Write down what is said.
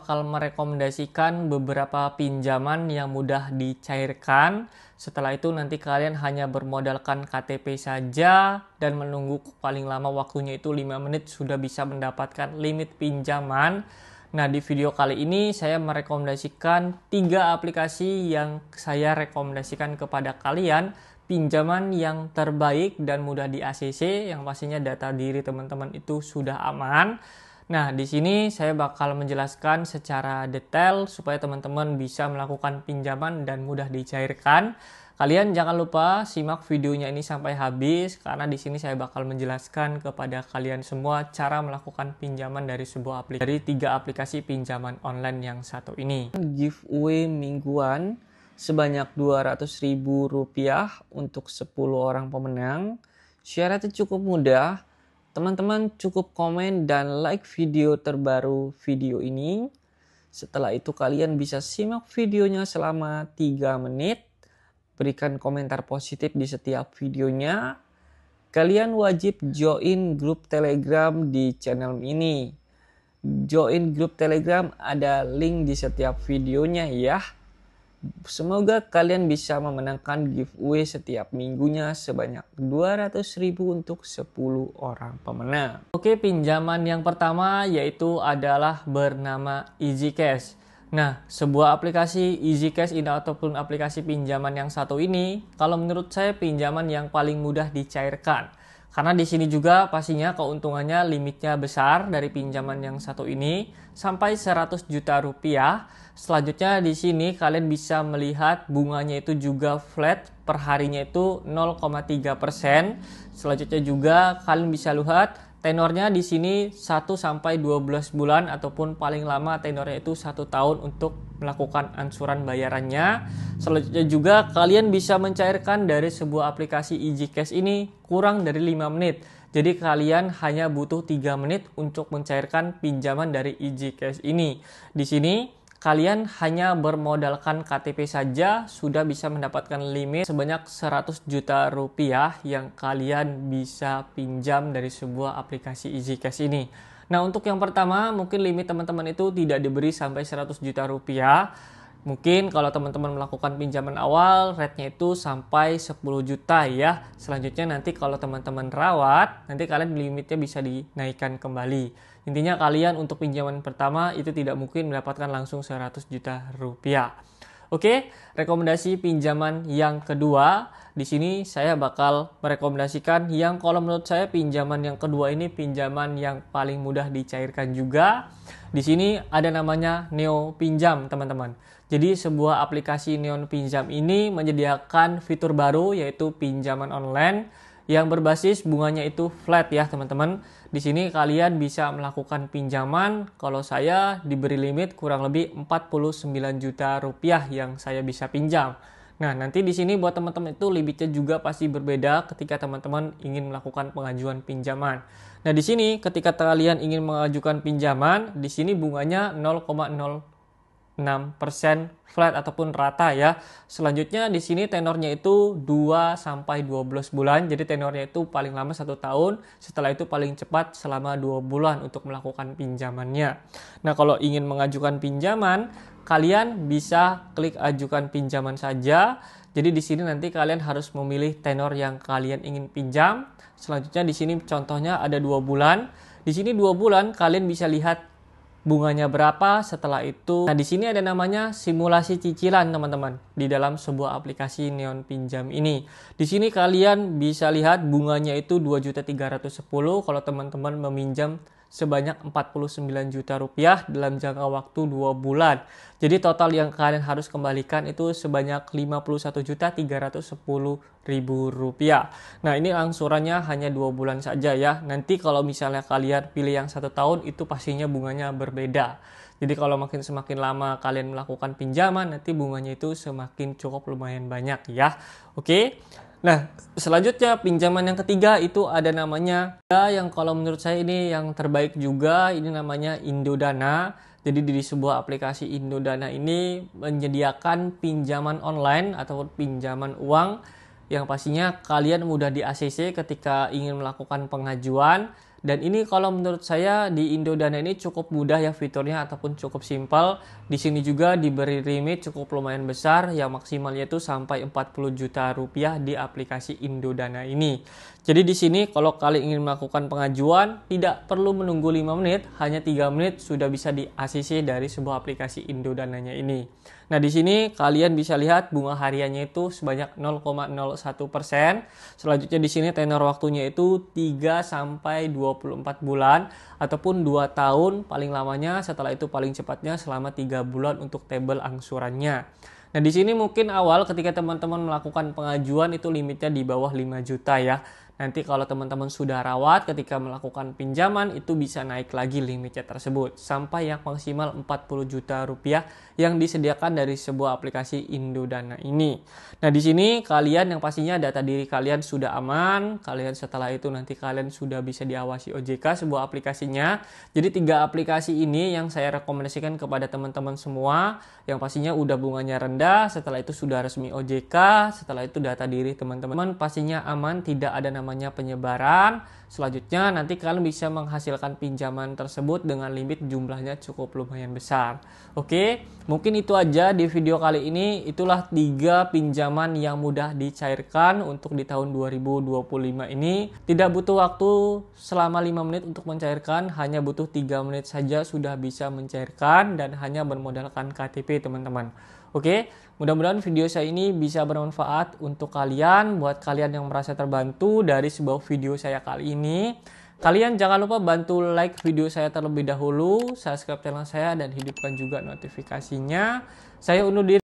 bakal merekomendasikan beberapa pinjaman yang mudah dicairkan. Setelah itu nanti kalian hanya bermodalkan KTP saja dan menunggu paling lama waktunya itu 5 menit sudah bisa mendapatkan limit pinjaman. Nah, di video kali ini saya merekomendasikan 3 aplikasi yang saya rekomendasikan kepada kalian, pinjaman yang terbaik dan mudah di ACC, yang pastinya data diri teman-teman itu sudah aman. Nah, di sini saya bakal menjelaskan secara detail supaya teman-teman bisa melakukan pinjaman dan mudah dicairkan. Kalian jangan lupa simak videonya ini sampai habis karena di sini saya bakal menjelaskan kepada kalian semua cara melakukan pinjaman dari sebuah aplikasi, dari 3 aplikasi pinjaman online yang satu ini. Giveaway mingguan sebanyak Rp200.000 untuk 10 orang pemenang. Syaratnya cukup mudah. Teman-teman cukup komen dan like video terbaru video ini. Setelah itu kalian bisa simak videonya selama 3 menit. Berikan komentar positif di setiap videonya. Kalian wajib join grup Telegram di channel ini. Join grup Telegram ada link di setiap videonya ya. Semoga kalian bisa memenangkan giveaway setiap minggunya sebanyak Rp200.000 untuk 10 orang pemenang. Oke, pinjaman yang pertama yaitu adalah bernama EasyCash. Nah, sebuah aplikasi EasyCash ini ataupun aplikasi pinjaman yang satu ini, kalau menurut saya pinjaman yang paling mudah dicairkan. Karena di sini juga pastinya keuntungannya limitnya besar dari pinjaman yang satu ini sampai Rp100 juta. Selanjutnya di sini kalian bisa melihat bunganya itu juga flat, per harinya itu 0,3%. Selanjutnya juga kalian bisa lihat tenornya di sini 1 sampai 12 bulan ataupun paling lama tenornya itu 1 tahun untuk melakukan angsuran bayarannya. Selanjutnya juga kalian bisa mencairkan dari sebuah aplikasi EasyCash ini kurang dari 5 menit. Jadi kalian hanya butuh 3 menit untuk mencairkan pinjaman dari EasyCash ini. Di sini kalian hanya bermodalkan KTP saja sudah bisa mendapatkan limit sebanyak Rp100 juta yang kalian bisa pinjam dari sebuah aplikasi EasyCash ini. Nah, untuk yang pertama mungkin limit teman-teman itu tidak diberi sampai Rp100 juta. Mungkin kalau teman-teman melakukan pinjaman awal, rate-nya itu sampai 10 juta ya. Selanjutnya nanti kalau teman-teman rawat, nanti kalian limitnya bisa dinaikkan kembali. Intinya kalian untuk pinjaman pertama itu tidak mungkin mendapatkan langsung Rp100 juta. Oke, rekomendasi pinjaman yang kedua. Di sini saya bakal merekomendasikan yang kalau menurut saya pinjaman yang kedua ini pinjaman yang paling mudah dicairkan juga. Di sini ada namanya Neo Pinjam, teman-teman. Jadi sebuah aplikasi Neo Pinjam ini menyediakan fitur baru yaitu pinjaman online yang berbasis bunganya itu flat ya, teman-teman. Di sini kalian bisa melakukan pinjaman, kalau saya diberi limit kurang lebih Rp49 juta yang saya bisa pinjam. Nah, nanti di sini buat teman-teman itu limitnya juga pasti berbeda ketika teman-teman ingin melakukan pengajuan pinjaman. Nah, di sini ketika kalian ingin mengajukan pinjaman, di sini bunganya 0,06% flat ataupun rata ya. Selanjutnya di sini tenornya itu 2 sampai 12 bulan. Jadi tenornya itu paling lama 1 tahun, setelah itu paling cepat selama 2 bulan untuk melakukan pinjamannya. Nah, kalau ingin mengajukan pinjaman, kalian bisa klik ajukan pinjaman saja. Jadi di sini nanti kalian harus memilih tenor yang kalian ingin pinjam. Selanjutnya di sini contohnya ada 2 bulan. Di sini 2 bulan kalian bisa lihat bunganya berapa setelah itu. Nah, di sini ada namanya simulasi cicilan, teman-teman, di dalam sebuah aplikasi Neon Pinjam ini. Di sini kalian bisa lihat bunganya itu Rp2.310 kalau teman-teman meminjam sebanyak Rp49 juta dalam jangka waktu 2 bulan. Jadi total yang kalian harus kembalikan itu sebanyak Rp51.310.000. Nah, ini angsurannya hanya 2 bulan saja ya. Nanti kalau misalnya kalian pilih yang 1 tahun itu pastinya bunganya berbeda. Jadi kalau semakin lama kalian melakukan pinjaman, nanti bunganya itu semakin cukup lumayan banyak ya. Oke. Nah, selanjutnya pinjaman yang ketiga itu ada namanya yang kalau menurut saya ini yang terbaik juga, ini namanya Indodana. Jadi di sebuah aplikasi Indodana ini menyediakan pinjaman online atau pinjaman uang yang pastinya kalian mudah di ACC ketika ingin melakukan pengajuan. Dan ini kalau menurut saya di Indodana ini cukup mudah ya fiturnya ataupun cukup simpel. Di sini juga diberi limit cukup lumayan besar yang maksimalnya itu sampai 40 juta rupiah di aplikasi Indodana ini. Jadi di sini kalau kalian ingin melakukan pengajuan tidak perlu menunggu 5 menit, hanya 3 menit sudah bisa di ACC dari sebuah aplikasi Indodananya ini. Nah, di sini kalian bisa lihat bunga hariannya itu sebanyak 0,01%. Selanjutnya di sini tenor waktunya itu 3 sampai 24 bulan ataupun 2 tahun paling lamanya, setelah itu paling cepatnya selama 3 bulan untuk tabel angsurannya. Nah, di sini mungkin awal ketika teman-teman melakukan pengajuan itu limitnya di bawah 5 juta ya. Nanti kalau teman-teman sudah rawat ketika melakukan pinjaman itu bisa naik lagi limitnya tersebut sampai yang maksimal 40 juta rupiah yang disediakan dari sebuah aplikasi Indodana ini. Nah, di sini kalian yang pastinya data diri kalian sudah aman, kalian setelah itu nanti kalian sudah bisa diawasi OJK sebuah aplikasinya. Jadi 3 aplikasi ini yang saya rekomendasikan kepada teman-teman semua yang pastinya udah bunganya rendah, setelah itu sudah resmi OJK, setelah itu data diri teman-teman pastinya aman, tidak ada namanya penyebaran. Selanjutnya nanti kalian bisa menghasilkan pinjaman tersebut dengan limit jumlahnya cukup lumayan besar. Oke, mungkin itu aja di video kali ini. Itulah 3 pinjaman yang mudah dicairkan untuk di tahun 2025 ini. Tidak butuh waktu selama 5 menit untuk mencairkan, hanya butuh 3 menit saja sudah bisa mencairkan dan hanya bermodalkan KTP teman-teman. Oke, mudah-mudahan video saya ini bisa bermanfaat untuk kalian, buat kalian yang merasa terbantu dari sebuah video saya kali ini. Kalian jangan lupa bantu like video saya terlebih dahulu, subscribe channel saya dan hidupkan juga notifikasinya. Saya undur diri.